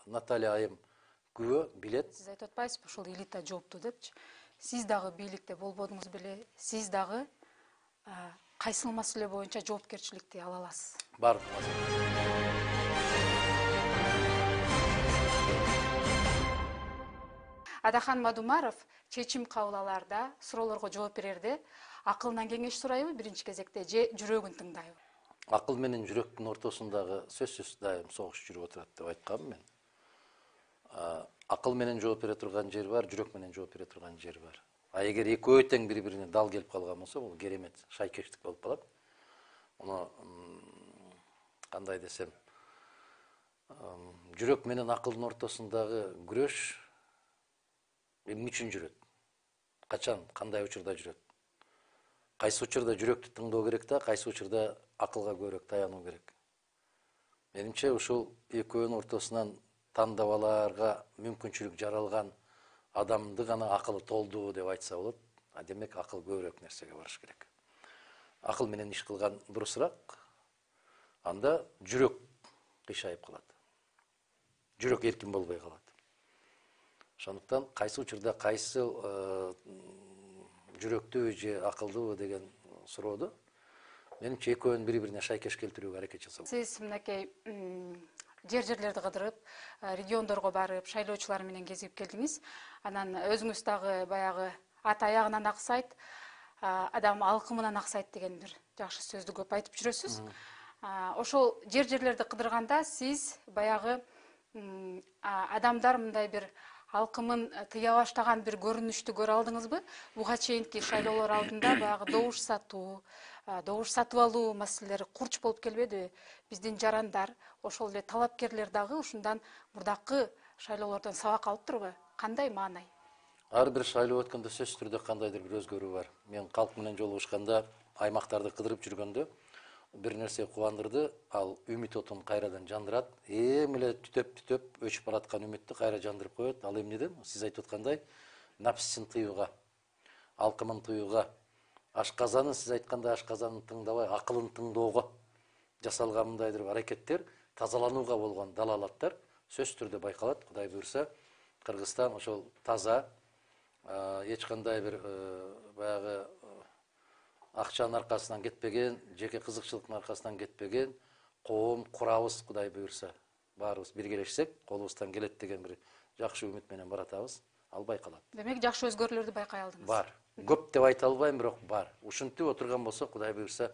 Наталья айым күбө билет. Сиз айтып атпайсызбы, ушул элита жоопту депчи. Сиз дагы бийликте болбодуңуз беле, сиз дагы кайсыл маселе боюнча жоопкерчиликти ала аласыз? Бардык. Адахан Мадумаров чечим кабыл алаарда, суроолорго жооп берерде акылынан кеңеш сурайбы биринчи кезекте же жүрөгүн тыңдайбы? Акыл менен жүрөктүн ортосундагы сөзсүз дайым согуш жүрүп отурат деп айткам мен. Акыл менен жооп бере турган жер бар, жүрөк менен жооп бере турган жер бар. Эгер экөө тең бири-бирине дал келип калган болсо, бул керемет шайкештик болуп калат. Муну кандай десем, жүрөк менен акылдын ортосундагы күрөш эмне үчүн жүрөт? Качан, кандай учурда жүрөт? Кайсы учурда жүрөктү тыңдоо керек да, кайсы учурда акылга көбүрөөк таянуу керек? Менимче ушул экөөнүн ортосунан тандап алаарга мүмкүнчүлүк жаралган адамды гана акылы толду деп айтса болот. Демек акыл көбүрөөк нерсеге барыш керек. Акыл менен иш кылган дурусураак. Анда жүрөк кыйшайып калат. Жүрөк эркин болбой калат. Ошондуктан кайсы учурда кайсы жүрөктүбү же акылдыбы деген сурооду менимче экөөнүн бири-бирине шайкеш келтирүүгө аракет жасап. Сиз мынакей жерлерди кыдырып, региондорго барып, шайлоочулар менен кезип келдиңиз. Анан өзүңүз дагы баягы ат аягынан аксайт, адам алкымынан аксайт деген бир жакшы сөздү көп айтып жүрөсүз. Ошол жерлерди кыдырганда сиз баягы адамдар мындай бир алкымын тыя баштаган бир көрүнүштү көрө алдыңызбы? Буга чейинки шайлоолор алдында баягы добуш сатып алуу маселелери курч болуп келбедиби? Биздин жарандар, ошол эле талапкерлер дагы ушундан мурдакы шайлоолордон сабак алыптырбы? Кандай маанай? Ар бир шайлоо өткөндө сөзсүз түрдө кандайдыр бир өзгөрүү бар. Мен калк менен жолугушканда, аймактарды кыдырып жүргөндө бир нерсе кубандырды, ал үмүт отун кайрадан жандырат. Эле түтөп өчүп бараткан үмүттү кайра жандырып коет. Ал эмнеден? Сиз айтып аткандай, напсисин тыюуга, алкымын тыюуга, ашказанын, сиз айткандай ашказанын тыңдабай, акылын тыңдоого жасалган мындайдыр аракеттер, тазаланууга болгон далалаттар сөзсүз түрдө байкалат. Кудай буйрса, Кыргызстан ошол таза, эч кандай бир баягы акчанын аркасынан кетпеген, жеке кызыкчылыктын аркасынан кетпеген коом курабыз, Кудай буйрса. Баарыбыз биргелешсек, колубуздан келет деген бир жакшы үмүт менен баратабыз. Ал байкалат. Демек, жакшы өзгөрүүлөрдү байкай алдыңыз. Бар. Көп деп айта албайм, бирок бар. Ушинтип отурган болсо, Кудай буйрса,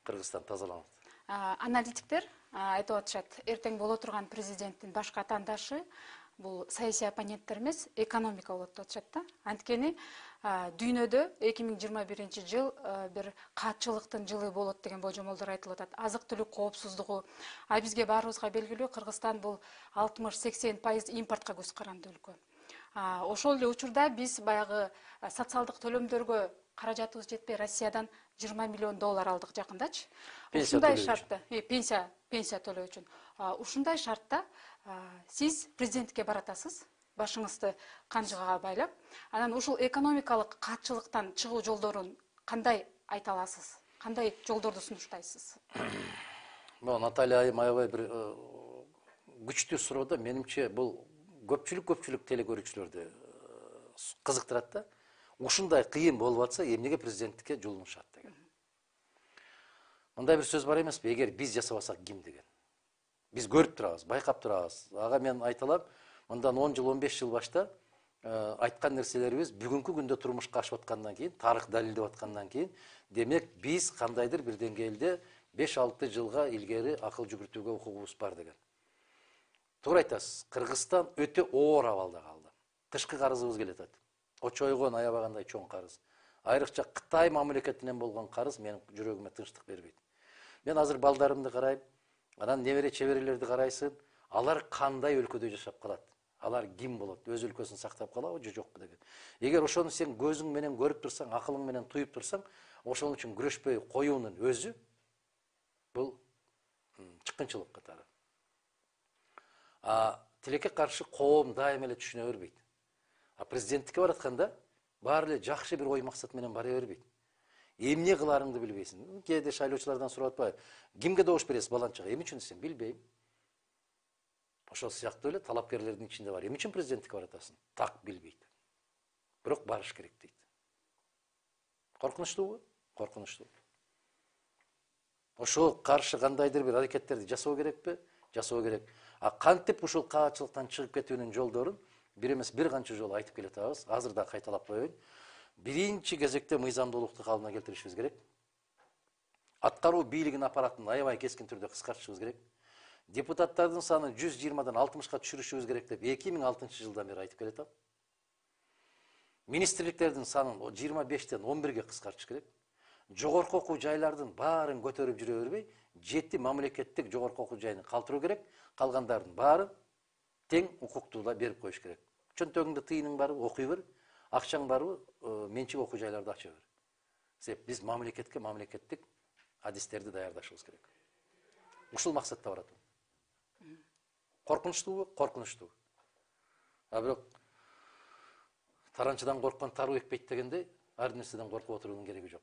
Кыргызстан тазаланат. Аналитиктер айтып атышат, эртең боло турган президенттин башка атаандашы бул саясий оппоненттер эмес, экономика болот деп атышат да. Анткени дүйнөдө 2021 жыл бир каатчылыктын жылы болот деген божомолдор айтылып атат. Азык-түлүк коопсуздугу, бизге баарыбызга белгилүү, Кыргызстан бул 60-80% импортко көз каранды өлкө. Ошол эле учурда биз баягы социалдык төлөмдөргө каражатыбыз жетпей Россиядан $20 миллион алдык жакындачы. Ушундай шартта, пенсия төлөө үчүн. Ушундай шартта сиз президенттикке баратасыз, башыңызды канжыгага байлап. Анан ушул экономикалык каатчылыктан чыгуу жолдорун кандай айта аласыз? Кандай жолдорду сунуштайсыз? Наталья айым аябай бир күчтүү суроо да, менимче бул көпчүлүк телекөрүүчүлөрдү кызыктырат да. Ушундай кыйын болуп атса, эмнеге президенттикке жолунушат деген. Мындай бир сөз бар эмеспи? Эгер биз жасабасак ким деген. Биз көрүп турабыз, байкап турабыз. Ага мен айталам, мындан 10 жыл, 15 жыл башта айткан нерселерибиз бүгүнкү күндө турмушка ашып аткандан кийин, тарых далилдеп аткандан кийин, демек биз кандайдыр бир деңгээлде 5-6 жылга илгери акыл жүгүртүүгө укугубуз бар деген. Туура айтасыз, Кыргызстан өтө оор абалда калды. Тышкы карызыбыз келет. Очойгон, аябагандай чоң карыз. Айрыкча Кытай мамлекетинен болгон карыз менин жүрөгүмө тынчтык бербейт. Мен азыр балдарымды карайм, анан небере чеберелерди карайсың, алар кандай өлкөдө жашап калат? Алар ким болот? Өз өлкөсүн сактап калабы же жокпу деген. Эгер ошону сен көзүң менен көрүп турсаң, акылың менен туюп турсаң, ошон үчүн күрөшпөй коюунун өзү бул чыккынчылык катары. Тилекке каршы коом дайым эле түшүнө бербейт. Президенттикке баратканда баары эле жакшы бир ой максат менен бара бербейт. Эмне кыларыңды билбейсиң. Кээде шайлоочулардан сурап атпайбы? Кимге добуш бересиз баланчага? Эмне үчүн десем, билбейм. Ошол сыяктуу эле талапкерлердин ичинде бар. Эмне үчүн президенттикке баратасың? Так билбейт. Бирок барыш керек дейт. Коркунучтуубу? Коркунучтуу. Ошол каршы кандайдыр бир аракеттерди жасоо керекпи? Жасоо керек. А кантип ушул каачылыктан чыгып кетүүнүн жолдорун бир эмес бир канча жолу айтып келатабыз. Азыр да кайталап коеюн. Биринчи кезекте мыйзамдуулукту калыбына келтиришибиз керек. Аткаруу бийлигин аппаратын аябай кескин түрдө кыскартышыбыз керек. Депутаттардын санын 120дан 60ка түшүрүшүбүз керек деп 2006 жылдан бери айтып келатам. Министрликтердин санын 25тен 11ге кыскартыш керек. Жогорку окуу жайлардын баарын көтөрүп жүрө бербей, 7 мамлекеттик жогорку окуу жайын калтыруу керек. Калгандардын баарын тең укуктуула берип коюш керек. Чөнтөгүңдө тыйының барбы, окуй бер. Акчаң барбы, менчик окуу жайларды ача бер. Себеп биз мамлекеттик адистерди даярдашыбыз керек. Ушул максатта баратам. Коркунучтуубу? Коркунучтуу. А бирок таранчыдан корккон таруу экпейт дегендей, ар нерседен коркуп отуруунун кереги жок.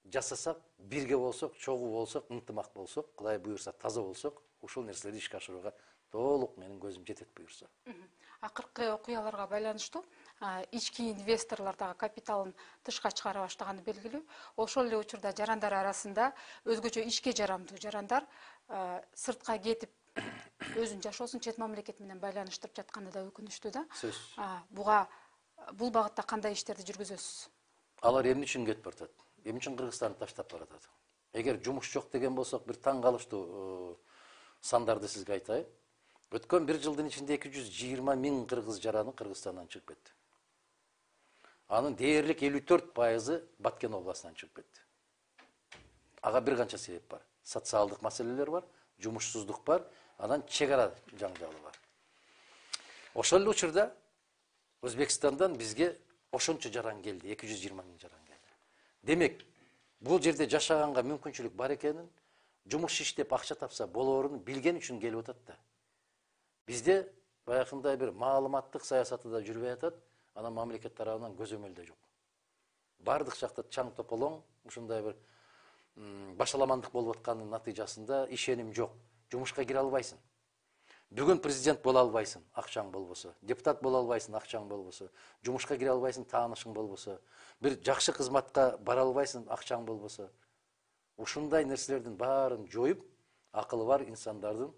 Жасасак, бирге болсок, чогуу болсок, ынтымак болсок, Кудай буйрса таза болсок, ушул нерселерди ишке ашырууга толук менин көзүм жетет буйрса. Акыркы окуяларга байланыштуу ички инвесторлор дагы капиталын тышка чыгара баштаганы белгилүү. Ошол эле учурда жарандар арасында өзгөчө ишке жарамдуу жарандар сыртка кетип өзүн жашоосун чет мамлекет менен байланыштырып жатканы да өкүнүчтүү да. Бул багытта кандай иштерди жүргүзөсүз? Алар эмне үчүн кетип баратат? Эмне үчүн Кыргызстанды таштап баратат? Эгер жумуш жок деген болсок, бир таң калыштуу сандарды сизге айтайын. Өткөн бир жылдын ичинде 220 миң кыргыз жараны Кыргызстандан чыгып кетти. Анын дээрлик 54% Баткен областынан чыгып кетти. Ага бир канча себеп бар. Социалдык маселелер бар, жумушсуздук бар, анан чек ара жаңжалы бар. Ошол эле учурда Өзбекстандан бизге ошончо жаран келди, 220 миң жаран келди. Демек, бул жерде жашаганга мүмкүнчүлүк бар экенин, жумуш иштеп акча тапса болоорун билген үчүн келип атат да. Бизде баягындай бир маалыматтык саясаты да жүрбөй атат, анан мамлекет тарабынан көзөмөл да жок. Бардык жакта чаң тополоң, ушундай бир башаламандык болуп атканын натыйжасында ишеним жок. Жумушка кире албайсың. Бүгүн президент боло албайсың, акчаң болбосо. Депутат боло албайсың, акчаң болбосо. Жумушка кире албайсың, таанышың болбосо. Бир жакшы кызматка бара албайсың, акчаң болбосо. Ушундай нерселердин баарын жоюп, акылы бар инсандардын,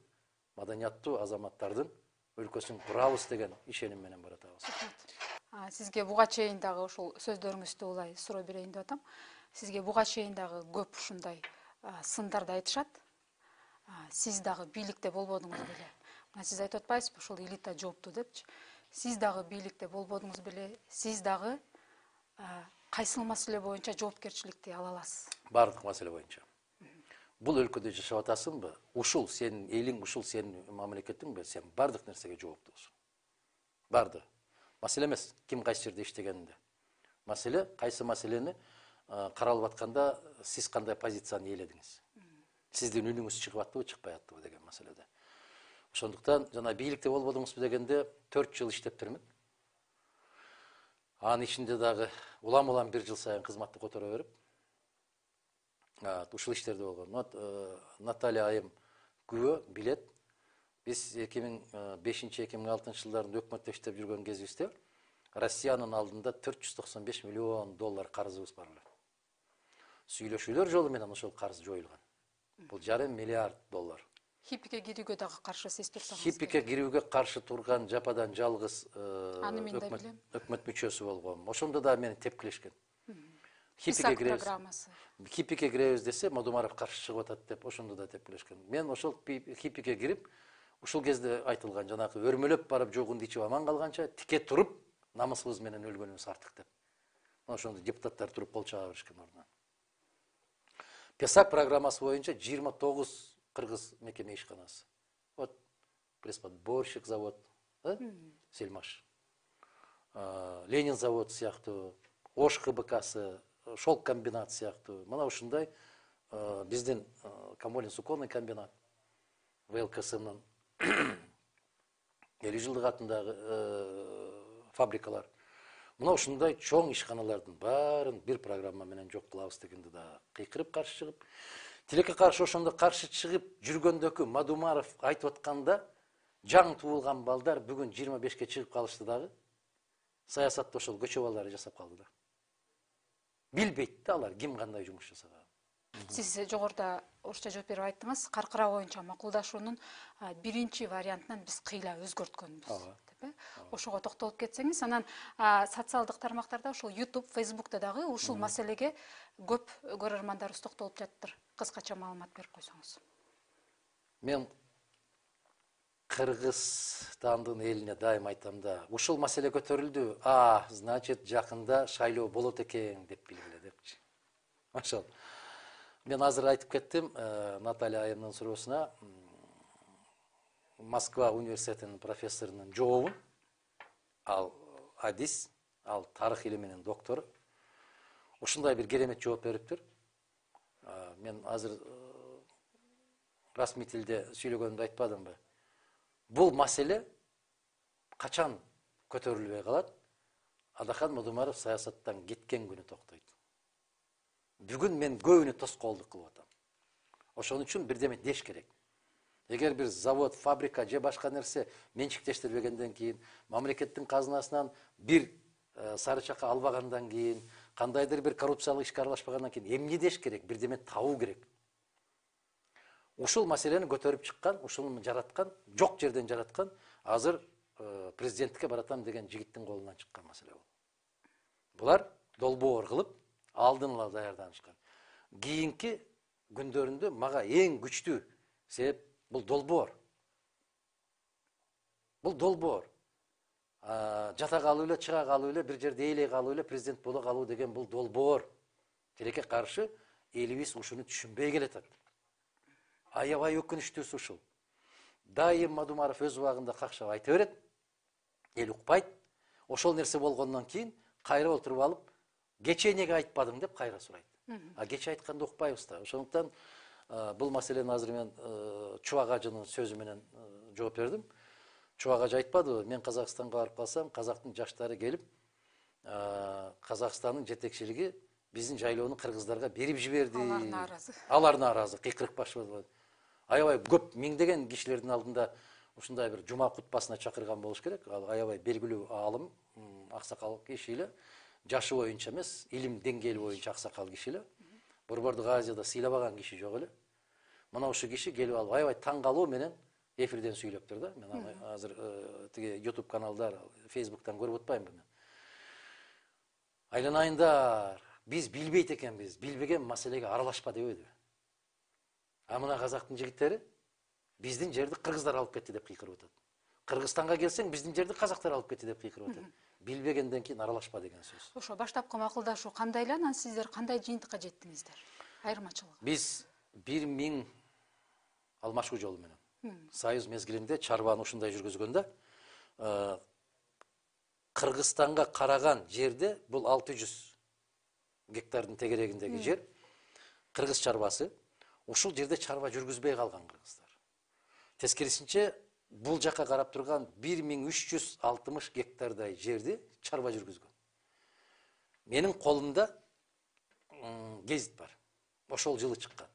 маданияттуу азаматтардын өлкөсүн курабыз деген ишеним менен баратабыз. Сизге буга чейин дагы ушул сөздөрүңүздү улай суроо берейин деп атам. Сизге буга чейин дагы көп ушундай сындарды айтышат. Сиз дагы бийликте болбодуңуз беле? Сиз айтып атпайсызбы, ушул элита жоопту депчи. Сиз дагы бийликте болбодуңуз беле? Сиз дагы кайсыл маселе боюнча жоопкерчиликти ала аласыз? Бардык маселе боюнча. Бул өлкөдө жашап атасыңбы? Ушул сенин элиң, ушул сенин мамлекетиңби? Сен бардык нерсеге жооптусуң. Барды. Маселе эмес ким кайсы жерде иштегенинде. Маселе кайсы маселени каралып атканда сиз кандай позицияны ээледиңиз. Сиздин үнүңүз чыгып аттыбы, чыкпай аттыбы деген маселеде. Ошондуктан жана бийликте болбодуңузбу дегенде 4 жыл иштептирмин. Анын ичинде дагы улам бир жыл сайын кызматты которо берип, ушул иштерде болгон. Наталья айым күбө билет. Биз 2005-2006 жылдарында өкмөттө иштеп жүргөн кезибизде Россиянын алдында $495 миллион карызыбыз бар эле. Сүйлөшүүлөр жолу менен ошол карыз жоюлган. Бул $500 миллиард. Хиппике кирүүгө дагы каршы сиз турсаңыз. Хиппике кирүүгө каршы турган жападан жалгыз өкмөт мүчөсү болгом. Ошондо да мени тепкилешкен. Хиппике киребиз десе, Мадумаров каршы чыгып атат деп, ошондо да тепкилешкен. Мен ошол хиппике кирип, ушул кезде айтылган жанагы өрмөлөп барып жогунду ичип аман калганча тике туруп, намысыбыз менен өлгөнүбүз артык деп. Ошондо депутаттар туруп кол чаба беришкен ордунан. ПЕСАК программасы боюнча 29 кыргыз мекеме ишканасы. Вот пресс-подборщик завод, Сельмаш. Ленин завод сыяктуу, Ош КБКсы, шелк комбинат сыяктуу. Мына ушундай биздин Камолин суконный комбинат, ВЛКСМнын 50 жылдык атындагы фабрикалар. Мына ушундай чоң ишканалардын баарын бир программа менен жок кылабыз дегенде да кыйкырып каршы чыгып, тилекке каршы ошондо каршы чыгып жүргөндөгү Мадумаров айтып атканда Жаңы туылған балдар бүгін 25-ке чыгып калышты дагы. Саясатта ошол көчө балдары жасап калды да. Билбейт да алар ким кандай жумуш жасаганын. Сиз жогоруда орусча жооп берип айттыңыз, каркыра боюнча макулдашуунун биринчи вариантынан биз кыйла өзгөрткөнбүз деп. Ошого токтолуп кетсеңиз, анан социалдык тармактарда, ошол YouTube, Facebook'та дагы ушул маселеге көп көрөрмандарыбыз токтолуп жатыптыр. Кыскача маалымат берип койсоңуз. Мен Кыргызстандын элине дайым айтам да, ушул маселе көтөрүлдү. Значит, жакында шайлоо болот экен деп билгиле депчи. Ошол. Мен азыр айтып кеттим Наталья айымдын суроосуна. Москва университетинин профессорунун жообун, ал адис, ал тарых илиминин доктору. Ушундай бир керемет жооп бериптир. Мен азыр расмий тилде сүйлөгөнүмдү айтпадымбы? Бул маселе качан көтөрүлбөй калат? Адакан Мудумаров саясаттан кеткен күнү токтойт. Бүгүн мен көбүнө тоскоолдук кылып атам. Ошон үчүн бирдеме деш керек. Эгер бир завод, фабрика же башка нерсе менчиктештирбегенден кийин, мамлекеттин казынасынан бир сары чака албагандан кийин, кандайдыр бир коррупциялык ишке аралашпагандан кийин эмне деш керек? Бирдеме табуу керек. Ушул маселени көтөрүп чыккан, ушуну жараткан, жок жерден жараткан, азыр президенттикке баратам деген жигиттин колунан чыккан маселе бул. Булар долбоор кылып, алдын ала даярданышкан. Кийинки күндөрүндө мага эң күчтүү себеп бул долбоор. Бул долбоор. Жата калуу эле, чыга калуу эле, бир жерде ээлей калуу эле, президент боло калуу деген бул долбоор. Тилекке каршы элибиз ушуну түшүнбөй келатат. Аябай өкүнүчтүүсү ушул. Дайым Мадумаров өз убагында какшап айта берет, эл укпайт. Ошол нерсе болгондон кийин кайра отуруп алып, кечээ неге айтпадың деп кайра сурайт. Кечээ айтканда укпайбыз да. Ошондуктан бул маселени азыр мен Чубак ажынын сөзү менен жооп бердим. Чубак ажы айтпадыбы, мен Казакстанга барып калсам, казактын жаштары келип, Казакстандын жетекчилиги биздин жайлоону кыргыздарга берип жиберди. Алар нааразы. Алар нааразы, кыйкырык баштады. Аябай көп миңдеген кишилердин алдында ушундай бир жума кутпасына чакырган болуш керек. Ал аябай белгилүү аалым, аксакал киши эле, жашы боюнча эмес, илим деңгээли боюнча аксакал киши эле. Борбордук Азияда сыйлабаган киши жок эле. Мына ушу киши келип алып аябай таң калуу менен эфирден сүйлөптүр да. Мен азыр тиги YouTube каналдар, Facebook'тан көрүп атпаймынбы мен. Айланайындар, биз билбейт экенбиз, билбеген маселеге аралашпа дебейди. Мына казактын жигиттери биздин жерди кыргыздар алып кетти деп кыйкырып атат. Кыргызстанга келсең биздин жерди казактар алып кетти деп кыйкырып атат. Билбегенден кийин аралашпа деген сөз. Ошо баштапкы макулдашуу кандай эле, анан сиздер кандай жыйынтыкка жеттиңиздер? Айырмачылыгы. Биз 1000 алмашуу жолу менен Союз мезгилинде чарбаны ушундай жүргүзгөндө Кыргызстанга караган жерде бул 600 гектардын тегерегиндеги жер кыргыз чарбасы. Ушул жерде чарба жүргүзбөй калган кыргыздар. Тескерисинче бул жакка карап турган 1360 гектардай жерди чарба жүргүзгөн. Менин колумда гезит бар. Ошол жылы чыккан.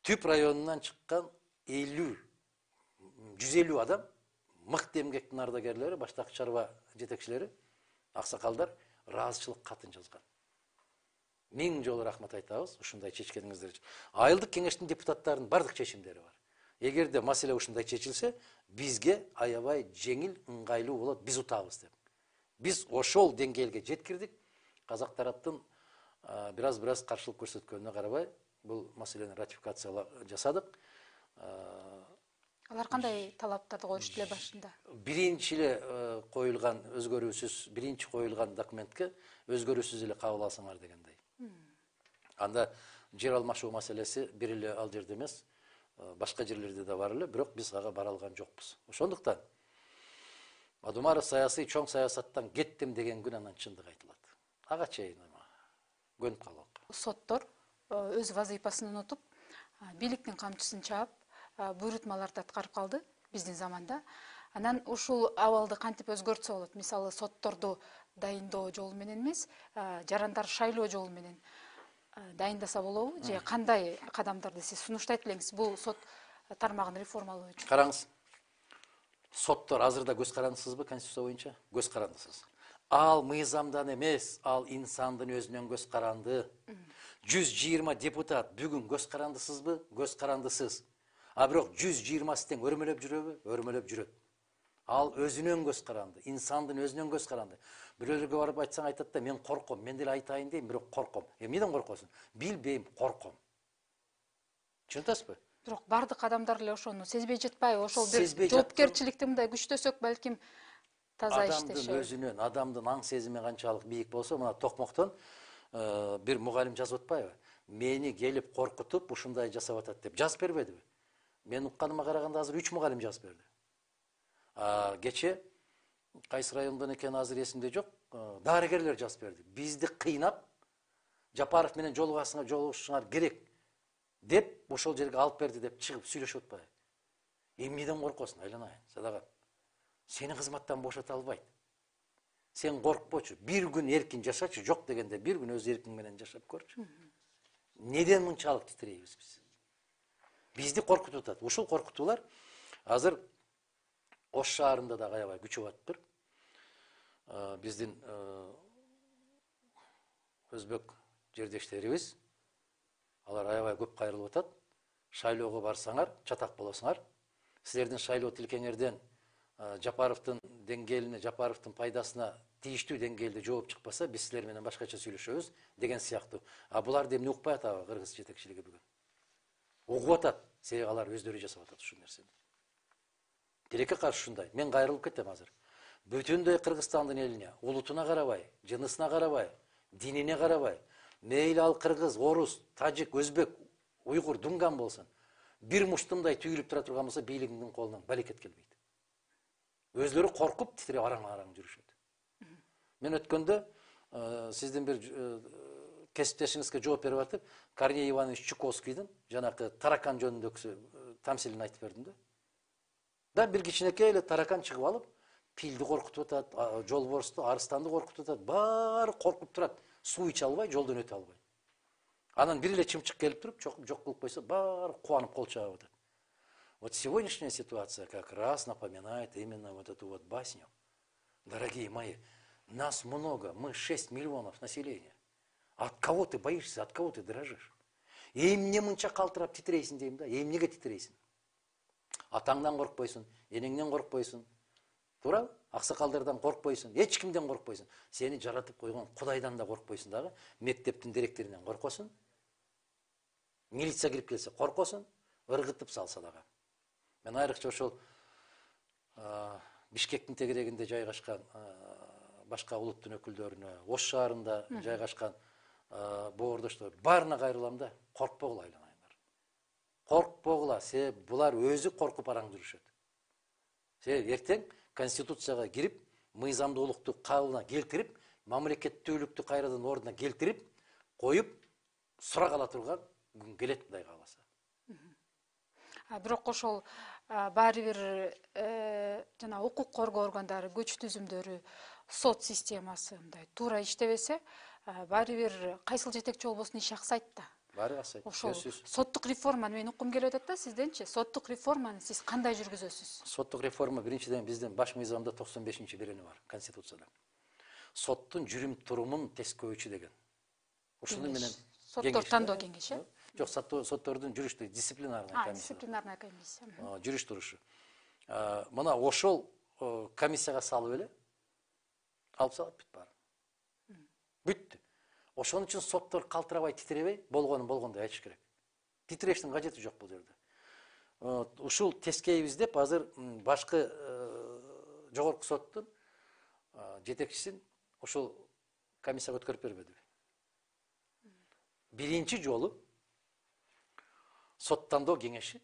Түп районунан чыккан 150 адам, мыкты эмгектин ардагерлери, баштакы чарба жетекчилери, аксакалдар ыраазычылык катын жазган. 1000 жолу рахмат айтабыз ушундай чечкениңиздер үчүн. Айылдык кеңештин депутаттарынын бардык чечимдери бар. Эгерде маселе ушундай чечилсе, бизге аябай жеңил, ыңгайлуу болот, биз утабыз деп. Биз ошол деңгээлге жеткирдик. Казак тараптын бираз каршылык көрсөткөнүнө карабай, бул маселени ратификация жасадык. Алар кандай талаптарды коюшту эле башында? Биринчи эле коюлган өзгөрүүсүз, биринчи коюлган документке өзгөрүүсүз эле кабыл алсаңар дегендей. Анда жер алмашуу маселеси бир эле ал жерде эмес, башка жерлерде да бар эле, бирок биз ага бара алган жокпуз. Ошондуктан Мадумаров саясий чоң саясаттан кеттим деген күн анан чындык айтылат. Ага чейин көнүп калдык. Соттор өз вазыйпасын унутуп, бийликтин камчысын чаап, буйрутмаларды аткарып калды биздин заманда. Анан ушул абалды кантип өзгөртсө болот? Мисалы, сотторду дайындоо жолу менен эмес, жарандар шайлоо жолу менен дайындаса болобу? Же кандай кадамдарды сиз сунуштайт элеңиз бул сот тармагын реформалоо үчүн? Караңыз, Соттор азырда көз карандысызбы конституция боюнча? Көз карандысыз. Ал мыйзамдан эмес, ал инсандын өзүнөн көз каранды. 120 депутат бүгүн көз карандысызбы? Көз карандысыз. А бирок 120 тең өрмөлөп жүрөбү? Өрмөлөп жүрөт. Ал өзүнөн көз каранды, инсандын өзүнөн көз каранды. Бирөөлөргө барып айтсаң айтат да, мен корком, мен деле айтайын дейм, бирок корком. Эмнеден коркосуң? Билбейм, корком. Түшүнүп атасызбы? Бирок бардык адамдар эле ошону сезбей жатпайбы? Ошол бир Сезбей жоопкерчиликти мындай күчтөсөк, балким таза Адамдын иштешет. өзүнөн, адамдын аң сезими канчалык бийик болсо, мына Токмоктон бир мугалим жазып атпайбы? Мени келип коркутуп, ушундай жасап атат деп жазып бербедиби? Мен укканыма караганда азыр 3 мугалим жазып берди. Кече кайсы райондон экени азыр эсимде жок, дарыгерлер жазып берди. Бизди кыйнап, Жапаров менен жолугушуңар керек деп ошол жерге алып берди деп чыгып сүйлөшүп атпайбы? Эмнеден коркосуң, айланайын, садаган? Сени кызматтан бошото албайт. Сен коркпочу, бир күн эркин жашачы, жок дегенде бир күн өз эркиң менен жашап көрчү. Неден мынчалык титирейбиз биз? Бизди коркутуп атат. Ушул коркутуулар азыр Ош шаарында да аябай күчөп атыптыр. Биздин өзбек жердештерибиз, алар аябай көп кайрылып атат. Шайлоого барсаңар, чатак болосуңар. Силердин шайлоо тилкеңерден Жапаровдун деңгээлине, Жапаровдун пайдасына тийиштүү деңгээлде жооп чыкпаса, биз силер менен башкача сүйлөшөбүз деген сыяктуу. А буларды эмне укпай атабы кыргыз жетекчилиги бүгүн? Угуп атат, себеби алар өздөрү жасап атат ушул нерсени. Тилекке каршы ушундай. Мен кайрылып кетем азыр. Бүтүндөй Кыргызстандын элине, улутуна карабай, жынысына карабай, динине карабай, мейли ал кыргыз, орус, тажик, өзбек, уйгур, дунган болсун, бир муштумдай түйүлүп тура турган болсо, бийлигиңдин колунан балекет келбейт. Өзлөрү коркуп, титиреп араң-араң жүрүшөт. Мен өткөндө сиздин бир кесиптешиңизге жооп берип атып, Корней Иванович Чуковскийдин жанакы таракан жөнүндөгү тамсилин айтып бердим да. Да бир кичинекей эле таракан чыгып алып, пилди коркутуп атат, жолборсту, арыстанды коркутуп атат, баары коркуп турат, суу иче албай, жолдон өтө албай. Анан бир эле чымчык келип туруп, жок кылып койсо, баары кубанып кол чабып атат. Вот сегодняшняя ситуация как раз напоминает именно вот эту вот басню. Дорогие мои, нас много, мы 6 миллионов населения. От кого ты боишься, от кого ты дрожишь? Эмне мынча калтырап титирейсиң дейм да, эмнеге титирейсиң? Атаңдан коркпойсуң, энеңден коркпойсуң, туурабы? Аксакалдардан коркпойсуң, эч кимден коркпойсуң. Сени жаратып койгон Кудайдан да коркпойсуң дагы. Мектептин директорунан коркосуң. Милиция кирип келсе коркосуң, ыргытып салса дагы. Мен айрыкча ошол Бишкектин тегерегинде жайгашкан башка улуттун өкүлдөрүнө, Ош шаарында жайгашкан боордоштор баарына кайрылам да, коркпогула айланайындар. Коркпогула, себеби булар өзү коркуп араң жүрүшөт. Себеби эртең конституцияга кирип, мыйзамдуулукту кабылына келтирип, мамлекеттүүлүктү кайрадан ордуна келтирип, коюп, сурак ала турган күн келет Кудай кааласа. Бирок ошол баары бир жана укук коргоо органдары, күч түзүмдөрү, сот системасы мындай туура иштебесе, баары бир кайсыл жетекчи болбосун иш аксайт да. Баары аксайт. Ошол соттук реформаны мен уккум келип атат да, сизденчи? Соттук реформаны сиз кандай жүргүзөсүз? Соттук реформа биринчиден биздин баш мыйзамда 95-берени бар, конституцияда. Соттун жүрүм турумун тескөөчү деген. Ушуну менен соттор тандоо кеңеши? Жок, соттордун жүрүштүү дисциплинарный комиссия. Дисциплинарный комиссия. Жүрүш турушу. Мына ошол комиссияга салып эле алып салат бүт баары. Бүттү. Ошон үчүн соттор калтырабай, титиребей, болгондой айтыш керек. Титирештин кажети жок бул жерде. Ушул тескейбиз деп азыр башкы жогорку соттун жетекчисин ошол комиссияга өткөрүп бербедиби? Биринчи жолу соттандоо кеңеши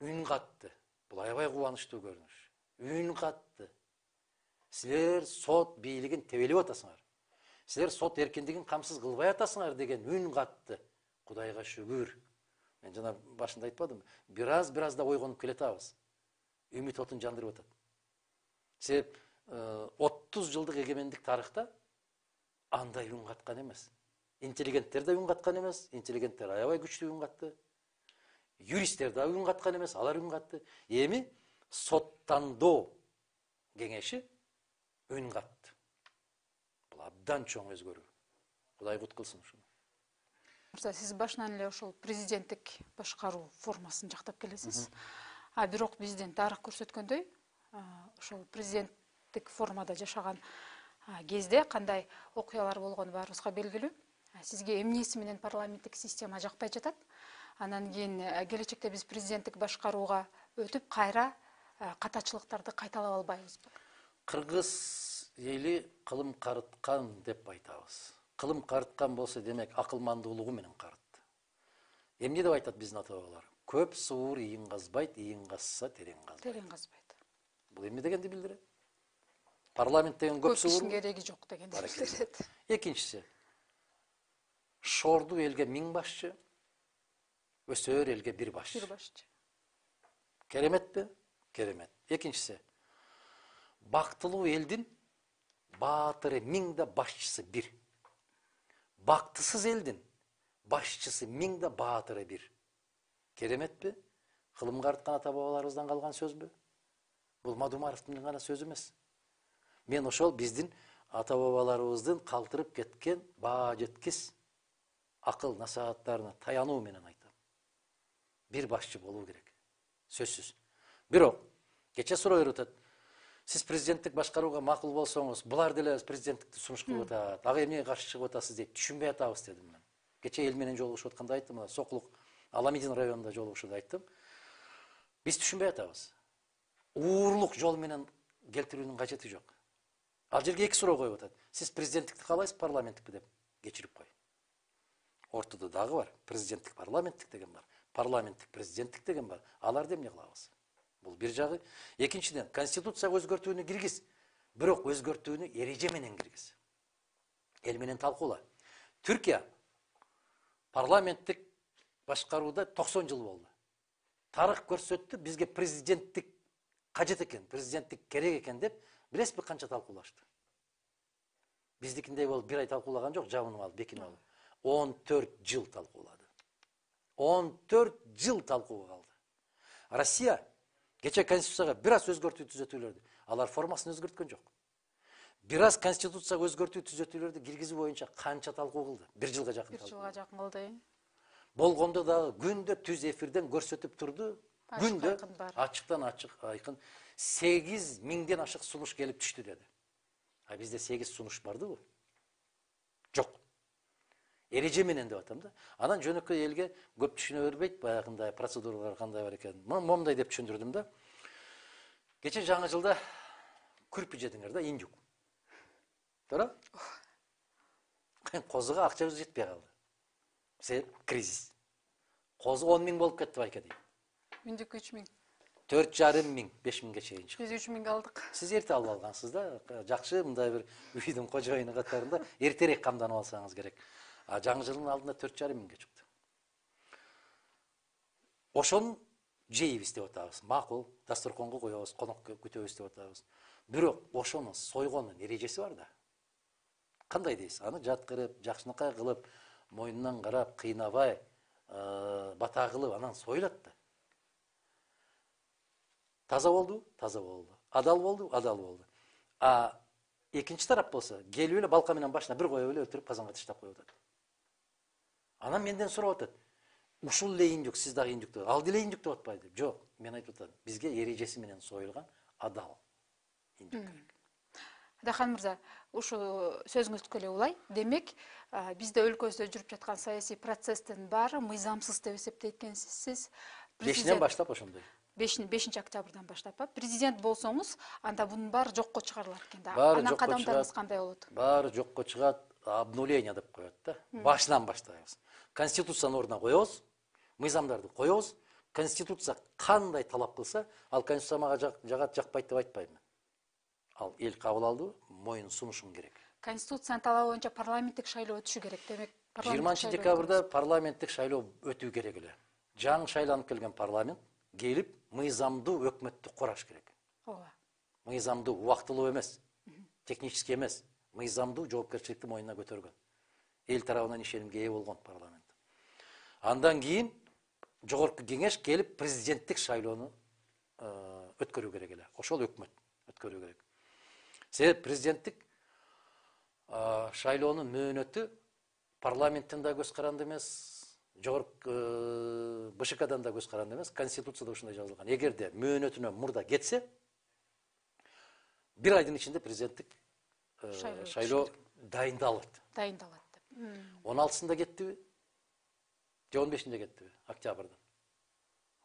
үн катты. Бул аябай кубанычтуу көрүнүш. Үн катты. Силер сот бийлигин тебелеп атасыңар. Силер сот эркиндигин камсыз кылбай атасыңар деген үн катты. Кудайга шүгүр. Мен жана башында айтпадым, бир аз да ойгонуп келатабыз. Үмүт отун жандырып атат. Себеп 30 жылдык эгемендик тарыхта андай үн каткан эмес. Интеллигенттер да үн каткан эмес, интеллигенттер аябай күчтүү үн катты. Юристтер да үн каткан эмес, алар үн катты. Эми соттандоо кеңеши үн катты. Бул абдан чоң өзгөрүү. Кудай кут кылсын ушуну. Мырза, сиз башынан эле ошол президенттик башкаруу формасын жактап келесиз. Бирок биздин тарых көрсөткөндөй, ошол президенттик формада жашаган кезде кандай окуялар болгону баарыбызга белгилүү. Сизге эмнеси менен парламенттик система жакпай жатат? Анан кийин келечекте биз президенттик башкарууга өтүп, кайра катачылыктарды кайталап албайбызбы? Кыргыз эли кылым карыткан деп айтабыз. Кылым карыткан болсо, демек акылмандуулугу менен карытты. Эмне деп айтат биздин ата бабалар? Көп суур ийин казбайт, ийин казса терең казбайт. Терең казбайт. Бул эмне дегенди билдирет? Парламент деген көп суур. Көп кереги жок дегенди билдирет. Экинчиси, шорду элге 1000 башчы, өсөр элге 1 башчы. 1 башчы. Кереметпи? Керемет. Экинчиси, бактылуу элдин баатыры 1000 да башчысы 1. Бактысыз элдин башчысы 1000 да баатыры 1. Кереметпи? Кылымга арткан ата бабаларыбыздан калган сөзбү? Бул Мадумаровдун гана сөзү эмес. Мен ошол биздин ата бабаларыбыздын калтырып кеткен баа жеткис акыл насааттарына таянуу менен айтам. 1 башчы болуу керек. Сөзсүз. Бирок кече суроо берип атат. Сиз президенттик башкарууга макул болсоңуз, булар деле президенттикти сунуш кылып атат. Ага эмнеге каршы чыгып атасыз дейт. Түшүнбөй атабыз дедим мен. Кече эл менен жолугушуп атканда айттым, Сокулук Аламидин районунда жолугушууда айттым. Биз түшүнбөй атабыз. Уурлук жол менен келтирүүнүн кажети жок. Ал жерге 2 суроо коюп атат. Сиз президенттикти каалайсыз, парламенттикпи деп кечирип кой. Ортодо дагы бар. Президенттик, парламенттик деген бар. Парламенттик, президенттик деген бар. Аларды эмне кылабыз? Бул бир жагы. Экинчиден, конституцияга өзгөртүүнү киргиз. Бирок өзгөртүүнү эреже менен киргиз. Эл менен талкуула. Түркия парламенттик башкарууда 90 жыл болду. Тарых көрсөттү, бизге президенттик кажет экен, президенттик керек экен деп, билесизби канча талкуулашты? Биздикиндей болуп 1 ай талкуулаган жок, жабынып алып, бекинип алып. 14 жыл талкуулады. 14 жыл талкууга калды. Россия кече конституцияга бир аз өзгөртүү түзөтүүлөрдү, алар формасын өзгөрткөн жок. Бир аз конституцияга өзгөртүү түзөтүүлөрдү киргизүү боюнча канча талкуу кылды? 1 жылга жакын талкуу. 1 жылга жакын кылды. Болгондо дагы күндө түз эфирден көрсөтүп турду. Күндө ачыктан ачык айкын 8000ден ашык сунуш келип түштү деди. А бизде 8 сунуш бардыбы? Жок. Эреже менен деп атам да. Анан жөнөкөй элге көп түшүнө бербейт, баягындай процедуралар кандай бар экен. Момундай деп түшүндүрдүм да. Кече жаңы жылда күрпү жедиңер да, индюк. Туура? Козуга акчабыз жетпей калды. Кризис. Козу 10 000 болуп кетти байке дейт. Индюк 3 000. 4,5 000, 5 000ге чейин чыкты. Биз 3 000 алдык. Сиз эрте алып алгансыз да. Жакшы, мындай бир үйдүн кожоюну катарында эртерээк камданып алсаңыз керек. Жаңы жылдын алдында 4,5 000ге чыкты. Ошону жейбиз деп атабыз. Макул, дасторконго коебуз, конок күтөбүз деп атабыз. Бирок ошону сойгондун эрежеси бар да. Кандай дейсиз? Аны жаткырып, жакшынакай кылып, мойнунан карап, кыйнабай, бата кылып, анан сойлот да. Таза болду? Таза болду. Адал болду? Адал болду. Экинчи тарап болсо, келип эле балка менен башына бир коюп эле өтүрүп казанга таштап коюп атат. Анан менден сурап атат. Ушул эле индюк, сиз дагы индюк деп. Ал деле индюк деп атпайбы? Жок, мен айтып атам. Бизге эрежеси менен союлган адал индюк керек. Дахан мырза, ушу сөзүңүздү эле улай. Демек, бизде өлкөбүздө жүрүп жаткан саясий процесстин баары мыйзамсыз деп эсептейт экенсиз. 5-тен баштап ошондой. 5 октябрдан баштап, президент болсоңуз, анда бунун баары жокко чыгарылат экен да. Анан кадамдарыңыз кандай болот? Баары жокко чыгат, обнуление деп коет да. Башынан баштайбыз. Конституциянын ордуна коебуз, мыйзамдарды коебуз. Конституция кандай талап кылса, ал конституция мага жагат, жакпайт деп айтпайм мен. Ал эл кабыл алды, моюн сунушум керек. Конституциянын талабы боюнча парламенттик шайлоо өтүшү керек. Демек, 20-декабрда парламенттик шайлоо өтүү керек эле. Жаңы шайланып келген парламент келип, мыйзамдуу өкмөттү кураш керек. Ооба. Мыйзамдуу, убактылуу эмес, технический эмес, мыйзамдуу жоопкерчиликти мойнуна көтөргөн. Эл тарабынан ишенимге ээ болгон парламент. Андан кийин жогорку кеңеш келип президенттик шайлоону өткөрүү керек эле. Ошол өкмөт өткөрүү керек. Себеп президенттик шайлоонун мөөнөтү парламенттен да көз каранды эмес, жогорку БШКдан да көз каранды эмес, конституцияда ушундай жазылган. Эгерде мөөнөтүнөн мурда кетсе, 1 айдын ичинде президенттик шайлоо дайындалат. Дайындалат деп. 16-сында кеттиби? Же 15-inde кеттиби? Октябрдан.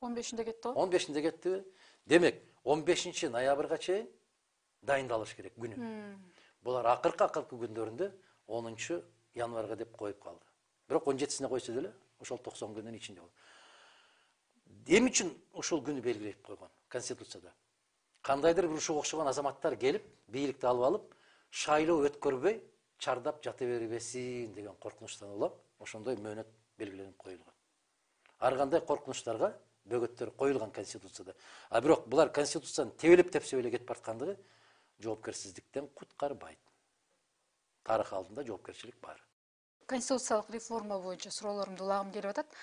15-inde кетти го. 15-inde кеттиби? Демек, 15 ноябрга чейин дайындалыш керек күнү. Булар акыркы күндөрүндө 10 январга деп коюп калды. Бирок 17-сине койсо деле, ошол 90 күндүн ичинде болот. Эмне үчүн ушул күнү белгилеп койгон Конституцияда? Кандайдыр бир ушуга окшогон азаматтар келип, бийликти алып, шайлоо өткөрбөй, чардап жата бербесин деген коркунучтан улам, ошондой мөөнөт белгиленип коюлган. Ар кандай коркунучтарга бөгөттөр коюлган Конституцияда. А бирок булар Конституцияны тебелеп-тепсе эле кетип бараткандыгы жоопкерсиздиктен куткарбайт. Тарых алдында жоопкерчилик бар. Конституциялык реформа боюнча суроолорумду улагым келип атат.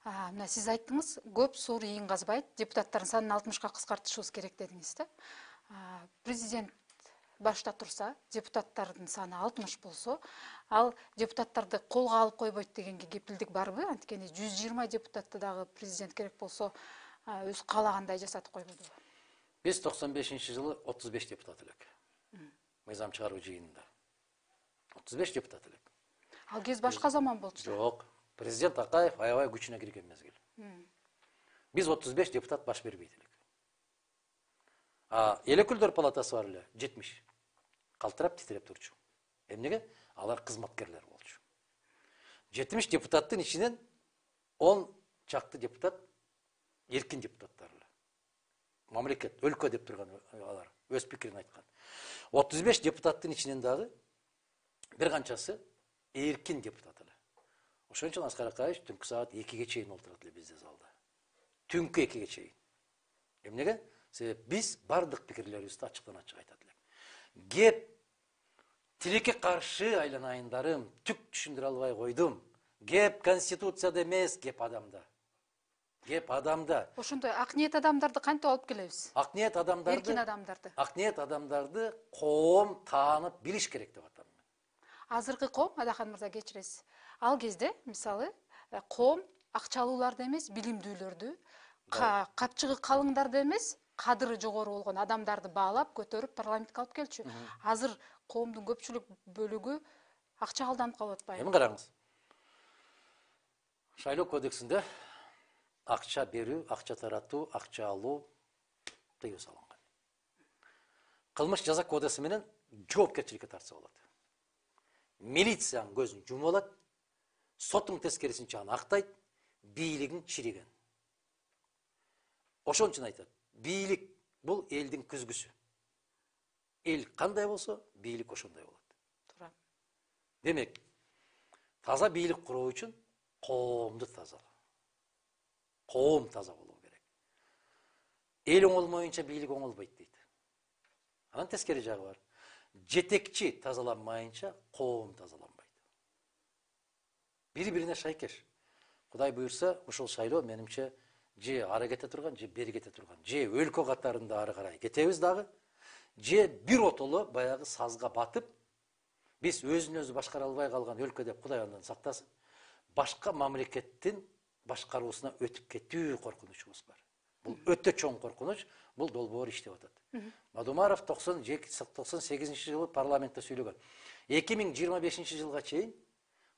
Мына сиз айттыңыз, көп суур ийин казбайт, депутаттардын санын 60-ка кыскартышыбыз керек дедиңиз да. Президент башта турса, депутаттардын саны 60 болсо, ал депутаттарды колго алып койбойт дегенге кепилдик барбы? Анткени 120 депутатты дагы президент керек болсо, өз каалагандай жасатып койбойдубу? Биз 95-жылы 35 депутат элек. Мыйзам чыгаруу жыйынында. 35 депутат элек. Ал кез башка заман болчу. Жок. Президент Акаев аябай күчүнө кирген мезгил. Биз 35 депутат баш бербейт элек. Эл өкүлдөр палатасы бар эле 70. Калтырап титиреп турчу. Эмнеге? Алар кызматкерлер болчу. 70 депутаттын ичинен 10 чакты депутат эркин депутаттар эле. Мамлекет, өлкө деп турган алар өз пикирин айткан. 35 депутаттын ичинен дагы бир канчасы эркин депутат эле. Ошон үчүн Аскар Акаевич түнкү саат 2-ге чейин олтурат эле бизде залда. Түнкү 2-ге чейин. Эмнеге? Себеп биз бардык пикирлерибизди ачыктан ачык айтат элек. Кеп тилекке каршы айланайындарым, түк түшүндүрө албай койдум. Кеп Конституцияда эмес, кеп адамда. Кеп адамда. Ошондой ак ниет адамдарды кантип алып келебиз? Ак ниет адамдарды, эркин адамдарды. Ак ниет адамдарды коом таанып билиш керек деп атам мен. Азыркы коом, Адахан мырза кечиресиз. Ал кезде, мисалы, коом акчалууларды эмес, билимдүүлөрдү, капчыгы калыңдарды эмес, кадыры жогору болгон адамдарды баалап, көтөрүп парламентке алып келчү. Азыр коомдун көпчүлүк бөлүгү акчага алданып калып атпайбы? Эми караңыз. Шайлоо кодексинде акча берүү, акча таратуу, акча алуу тыюу салынган. Кылмыш жаза кодекси менен жоопкерчиликке тартса болот. Милициянын көзүн жумуп алат, соттун тескерисинче аны актайт, бийлигин чириген. Ошон үчүн айтат, бийлик бул элдин күзгүсү. Эл кандай болсо, бийлик ошондой болот. Туура. Демек, таза бийлик куруу үчүн коомду тазалоо. Коом таза болуу керек. Эл оңолмоюнча бийлик оңолбойт дейт. Анан тескери жагы бар. Жетекчи тазаланмайынча коом тазаланбайт. Бири-бирине шайкеш. Кудай буйрса, ушул шайлоо менимче же ары кете турган, же бери кете турган. Же өлкө катарында ары карай кетебиз дагы, же бир отоло баягы сазга батып, биз өзүн өзү башкара албай калган өлкө деп Кудай андан сактасын, башка мамлекеттин башкаруусуна өтүп кетүү коркунучубуз бар. Бул өтө чоң коркунуч, бул долбоор иштеп атат. Мадумаров 98-жылы парламентте сүйлөгөн. 2025 жылга чейин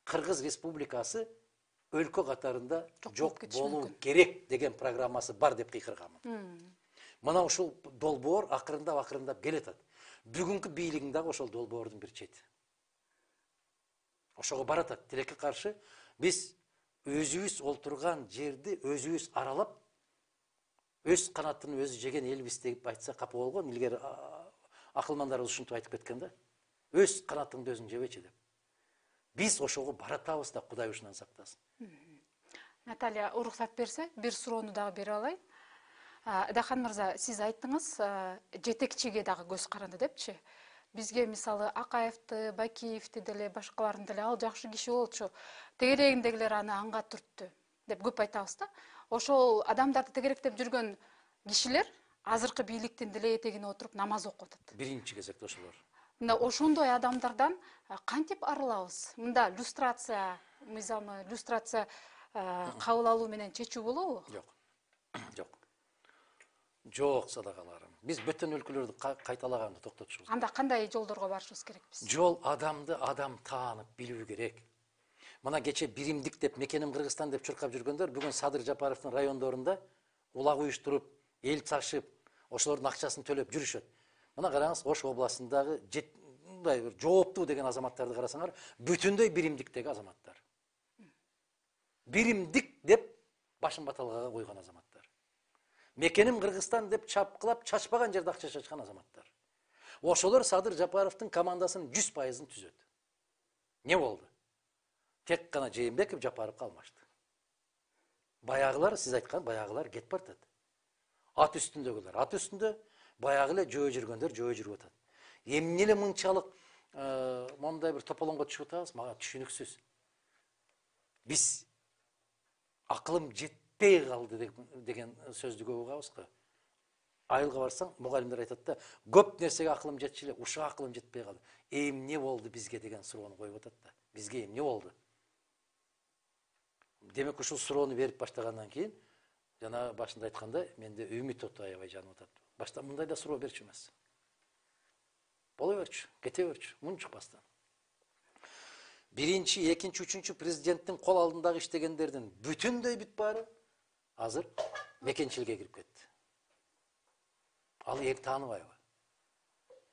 Кыргыз Республикасы өлкө катарында жок болуу керек деген программасы бар деп кыйкырганмын. Мына ушул долбоор акырындап келет. Бүгүнкү бийлигиң дагы ошол долбоордун бир чети. Ошого баратат. Тилекке каршы биз өзүбүз олтурган жерди өзүбүз аралап, өз канатын өзү жеген элбиз деп айтса капа болгон, илгери акылмандарыбыз ушинтип айтып кеткен да. Өз канатыңды өзүң жебечи деп. Биз ошого баратабыз да, Кудай ушунан сактасын. Наталья, уруксат берсе, бир суроону дагы берип алайын. Адахан мырза, сиз айттыңыз, жетекчиге дагы көз каранды депчи. Бизге мисалы Акаевти, Бакиевти деле, башкаларын деле ал жакшы киши болчу. Тегерегиндегилер аны анга түрттү деп көп айтабыз да. Ошол адамдарды тегеректеп жүргөн кишилер азыркы бийликтин деле этегине отуруп намаз окуп атат. Биринчи кезекте ошолор. Мында ошондой адамдардан кантип арылабыз? Мында мыйзамы люстрация кабыл алуу менен чечүү болобу? Жок. Жок. Жок, садакаларым. Биз бөтөн өлкөлөрдү кайталаганды токтотушубуз. Анда кандай жолдорго барышыбыз керекпиз? Жол адамды адам таанып билүү керек. Мына кече биримдик деп, мекеним Кыргызстан деп чуркап жүргөндөр бүгүн Садыр Жапаровдун райондорунда улак уюштуруп, эл ташып, ошолордун акчасын төлөп жүрүшөт. Мына караңыз, Ош областындагы мындай бир жооптуу деген азаматтарды карасаңар, бүтүндөй биримдиктеги азаматтар. Биримдик деп башын баталгага койгон азаматтар. Мекеним Кыргызстан деп чапкылап, чачпаган жерде акча чачкан азаматтар. Ошолор Садыр Жапаровдун командасынын 100%-ын түзөт. Не болду? Тек гана Жээнбеков Жапаровго алмашты. Баягылар, сиз айткан баягылар кетип бартат. Ат үстүндөгүлөр ат үстүндө, баягы эле жөө жүргөндөр жөө жүрүп атат. Эмне эле мынчалык мондай бир тополоңго түшүп атабыз, мага түшүнүксүз. Биз акылым жетпей калды деген сөздү көп угабыз го. Айылга барсаң, мугалимдер айтат да, көп нерсеге акылым жетчү эле, ушуга акылым жетпей калды. Эмне болду бизге деген суроону коюп атат да. Бизге эмне болду? Демек ушул суроону берип баштагандан кийин, жана башында айткандай, менде үмүт оту аябай жанып атат. Башта мындай да суроо берчү эмес. Боло берчү, кете берчү, мун чыкпастан. Биринчи, экинчи, үчүнчү президенттин кол алдындагы иштегендердин бүтүндөй бүт баары азыр мекенчиликке кирип кетти. Ал эл тааныбайбы?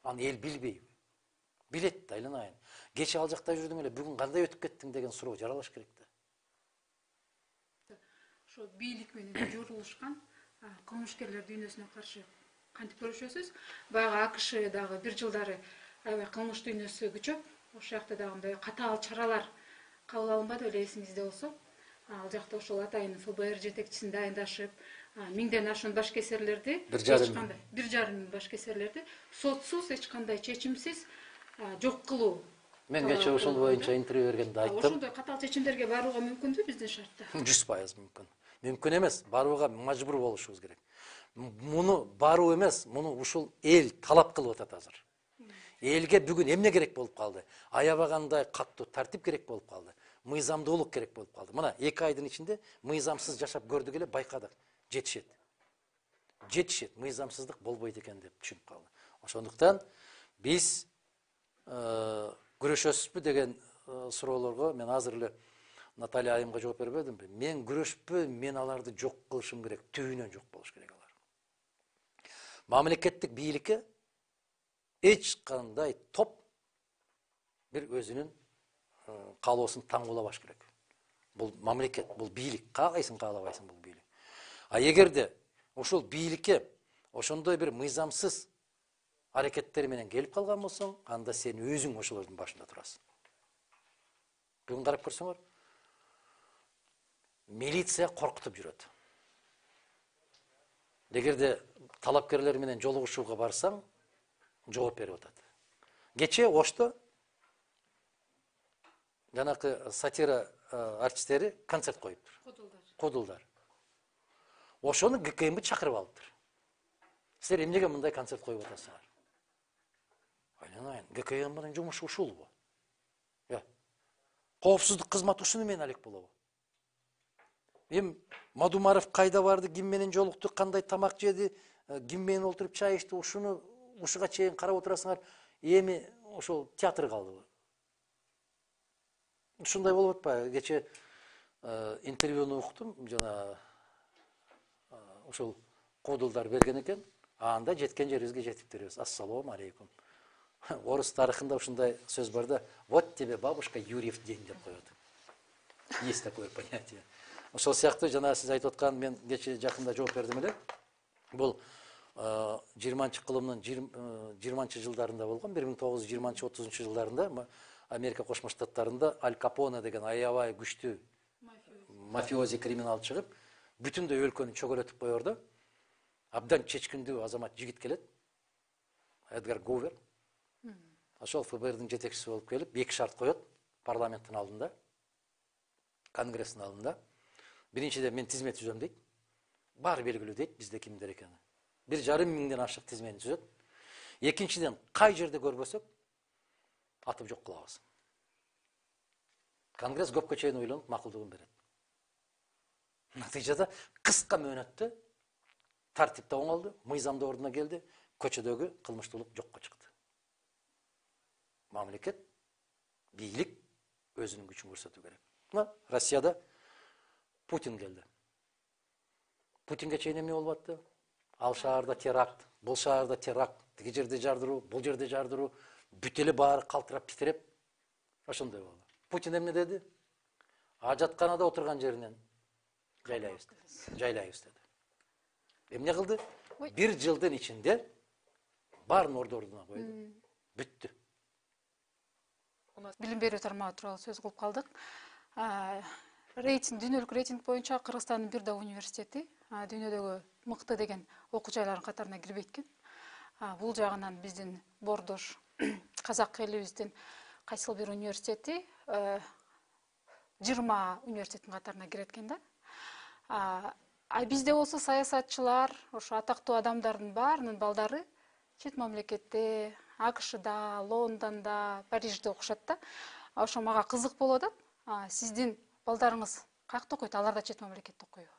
Аны эл билбейби? Билет да, айланайын. Кече ал жакта жүрдүң эле, бүгүн кандай өтүп кеттиң деген суроо жаралаш керек да. Ошо бийлик менен жорулушкан кылмышкерлер дүйнөсүнө каршы кантип көрүшөсүз? Баягы АКШдагы бир жылдары аябай кылмыш дүйнөсү күчөп, ошол жакта дагы мындай катаал чаралар кабыл алынбады беле, эсиңизде болсо. Ал жакта ошол атайын ФБР жетекчисин дайындашып, 1000ден ашуун башкесерлерди, 1,5 миң башкесерлерди сотсуз, эч кандай чечимсиз жок кылуу. Мен кече ошол боюнча интервью бергенде айттым. Ошондой катаал чечимдерге барууга мүмкүнбү биздин шартта? 100% мүмкүн. Мүмкүн эмес, барууга мажбур болушубуз керек. Муну баруу эмес, муну ушул эл талап кылып атат азыр. Элге бүгүн эмне керек болуп калды? Аябагандай каттуу тартип керек болуп калды. Мыйзамдуулук керек болуп калды. Мына 2 айдын ичинде мыйзамсыз жашап көрдүк эле, байкадык. Жетишет. Мыйзамсыздык болбойт экен деп түшүнүп калды. Ошондуктан биз күрөшөсүзбү деген суроолорго мен азыр эле Наталья айымга жооп бербедимби? Мен күрөшпөйм, мен аларды жок кылышым керек, түбүнөн жок болуш керек алар. Мамлекеттик бийликке эч кандай топ бир өзүнүн каалоосун таңгуулабаш керек. Бул мамлекет, бул бийлик, каалайсың, каалабайсың бул бийлик. А эгерде ошол бийликке ошондой бир мыйзамсыз аракеттер менен келип калган болсоң, анда сен өзүң ошолордун башында турасың. Бүгүн карап көрсөңөр, милиция коркутуп жүрөт. Эгерде талапкерлер менен жолугушууга барсаң, жооп берип атат. Кече Ошто жанакы сатира артисттери концерт коюптур. Кудулдар. Ошону ГКМ чакырып алыптыр. Силер эмнеге мындай концерт коюп атасыңар? Айланайын, ГКМдын жумушу ушулбу? Коопсуздук кызматы ушуну менен алек болобу? Мадумаров кайда барды, ким менен жолукту, кандай тамак жеди, ким менен отуруп чай ичти, ушуга чейин карап отурасыңар, эми ошол театр калдыбы? Ушундай болуп атпайбы? Кече интервьюну уктум, жана ушул Кудулдар берген экен, анда жеткен жерибизге жетиптирбиз. Ассалому алейкум. Орус тарыхында ушундай сөз бар да, вот тебе бабушка Юрьев день деп коет. Есть такое понятие. Ошол сыяктуу жана сиз айтып аткан, мен кече жакында жооп бердим эле. Бул 20-кылымдын 20-жылдарында болгон, 1920-30 жылдарында Америка Кошмо Штаттарында Аль Капоне деген аябай күчтүү мафиози криминал чыгып, бүтүндөй өлкөнү чөгөлөтүп коерду. Абдан чечкиндүү азамат жигит келет. Эдгар Гувер. Ошол ФБРдин жетекчиси болуп келип, 2 шарт коет парламенттин алдында, конгресстин алдында. Биринчиден, мен тизме түзөм дейт. Баары белгилүү дейт, бизде кимдер экени. 1,5 миңден ашык тизмени түзөт. Экинчиден, кай жерде көрбөсөк атып жок кылабыз. Конгресс көпкө чейин ойлонуп макулдугун берет. Натыйжада кыска мөөнөттө тартипте оңолду, мыйзамды ордуна келди, көчөдөгү кылмыштуулук жокко чыкты. Мамлекет, бийлик өзүнүн күчүн көрсөтүү керек. Мына Россияда Путин келди. Путинге чейин эмне болуп атты? Ал шаарда теракт, бул шаарда теракт, тиги жерде жардыруу, бул жерде жардыруу, бүт эле баары калтырап титиреп, ошондой болду. Путин эмне деди? Ажатканада отурган жеринен жайлайбыз деди. Эмне кылды? 1 жылдын ичинде баарын ордуна койду. Бүттү. Билим берүү тармагы тууралуу сөз кылып калдык. Рейтинг, дүйнөлүк рейтинг боюнча Кыргызстандын бир да университети дүйнөдөгү мыкты деген окуу жайлардын катарына кирбейт экен. Бул жагынан биздин бордош казак элибиздин кайсыл бир университети 20 университеттин катарына кирет экен да. Бизде болсо саясатчылар, ошо атактуу адамдардын баарынын балдары чет мамлекетте, АКШда, Лондонда, Парижде окушат да. Ошо мага кызык болуп атат. Сиздин балдарыңыз каякта окуйт? Алар да чет мамлекетте окуйбу?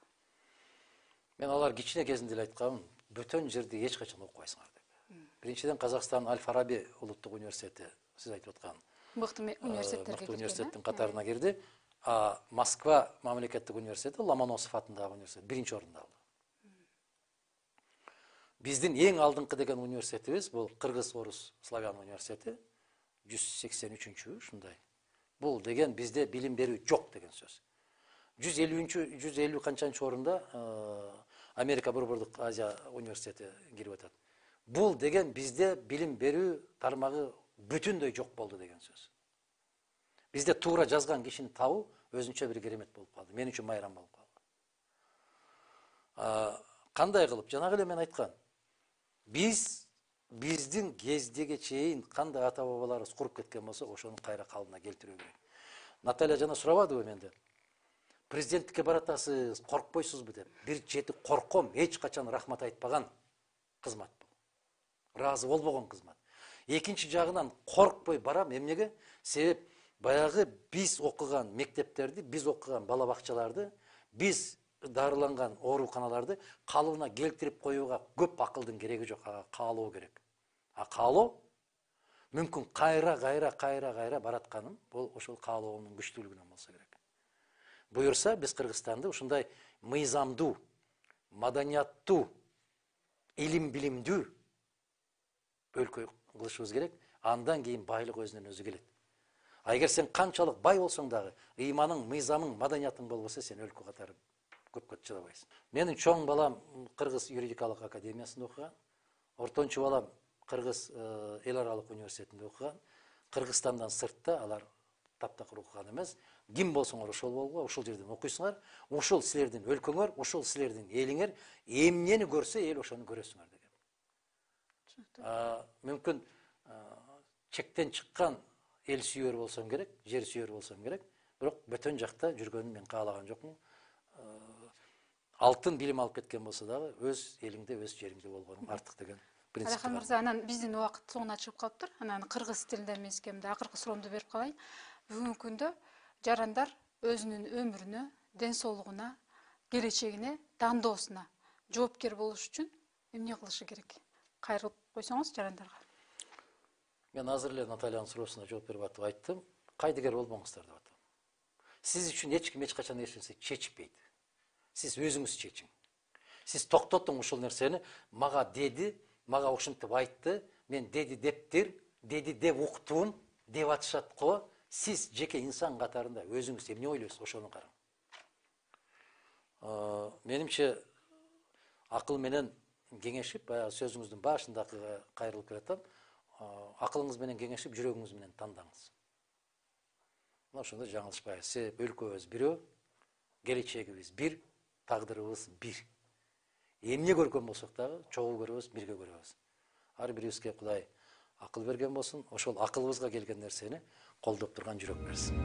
Мен алар кичине кезинде эле айткам, бөтөн жерде эч качан окубайсыңар деп. Биринчиден Казакстан Аль-Фараби улуттук университети, сиз айтып аткан Мыкты университеттердин катарына кирди. Москва мамлекеттик университети, Ломоносов атындагы университет биринчи орунду алды. Биздин эң алдыңкы деген университетибиз бул Кыргыз Орус Славян университети 183-чү ушундай. Бул деген бизде билим берүү жок деген сөз. 150 канчанчы орунда Америка Борбордук Азия университети кирип атат. Бул деген бизде билим берүү тармагы бүтүндөй жок болду деген сөз. Бизде туура жазган кишини табуу өзүнчө бир керемет болуп калды. Мен үчүн майрам болуп калды. Кандай кылып? Жанагы эле мен айткан. Биздин кездеге чейин кандай ата бабаларыбыз куруп кеткен болсо, ошонун кайра калыбына келтирүү керек. Наталья жана сурабадыбы менде? Президенттикке баратасыз, коркпойсузбу деп. Бир чети корком, эч качан рахмат айтпаган кызмат бул. Разы болбогон кызмат. Экинчи жагынан коркпой барам, эмнеге? Себеп баягы биз окуган мектептерди, биз окуган бала бакчаларды, биз дарыланган ооруканаларды калыбына келтирип коюуга көп акылдын кереги жок, каалоо керек. Каалоо мүмкүн кайра баратканым бул ошол каалоонун күчтүүлүгүнөн болсо керек. Буюрса биз Кыргызстанды ушундай мыйзамдуу, маданияттуу, илим билимдүү өлкө кылышыбыз керек. Андан кийин байлык өзүнөн өзү келет. Эгер сен канчалык бай болсоң дагы, ыйманың, мыйзамың, маданиятың болбосо сен өлкө катары көпкө чыдабайсың. Менин чоң балам Кыргыз юридикалык академиясында окуган, ортончу балам Кыргыз эл аралык университетинде окуган. Кыргызстандан сыртта алар таптакыр окуган эмес. Ким болсоңор ошол болгула, ошол жерден окуйсуңар, ошол силердин өлкөңөр, ошол силердин элиңер, эмнени көрсө эл ошону көрөсүңөр деген. Мүмкүн чектен чыккан эл сүйөр болсом керек, жер сүйөр болсом керек, бирок бөтөн жакта жүргөнүн мен каалаган жокмун. Алтын билим алып кеткен болсо дагы өз элиңде, өз жериңде болгонуң артык деген принцип. Алихан мырза, анан биздин убакыт соңуна чыгып калыптыр. Анан кыргыз тилинде эмескемде акыркы суроомду берип калайын. Бүгүнкү күндө жарандар өзүнүн өмүрүнө, ден соолугуна, келечегине, тандоосуна жоопкер болуш үчүн эмне кылышы керек? Кайрылып койсоңуз жарандарга. Мен азыр эле Натальянын суроосуна жооп берип атып айттым. Кайдыгер болбоңуздар деп атам. Сиз үчүн эч ким эч качан эч нерсе чечпейт. Сиз өзүңүз чечиң. Сиз токтотуң ушул нерсени, мага деди, мага ушинтип айтты, мен деди дептир, деди деп уктум, деп атышат го. Сиз жеке инсан катарында өзүңүз эмне ойлойсуз, ошону караң. Менимче акыл менен кеңешип, баягы сөзүңүздүн башындагы кайрылып келатам. Акылыңыз менен кеңешип, жүрөгүңүз менен тандаңыз. Ошондо жаңылышпайбыз. Себеп өлкөбүз бирөө, келечегибиз бир, тагдырыбыз бир. Эмне көргөн болсок дагы чогуу көрөбүз, бирге көрөбүз. Ар бирибизге Кудай акыл берген болсун, ошол акылыбызга келген нерсени колдоп турган жүрөк берсин.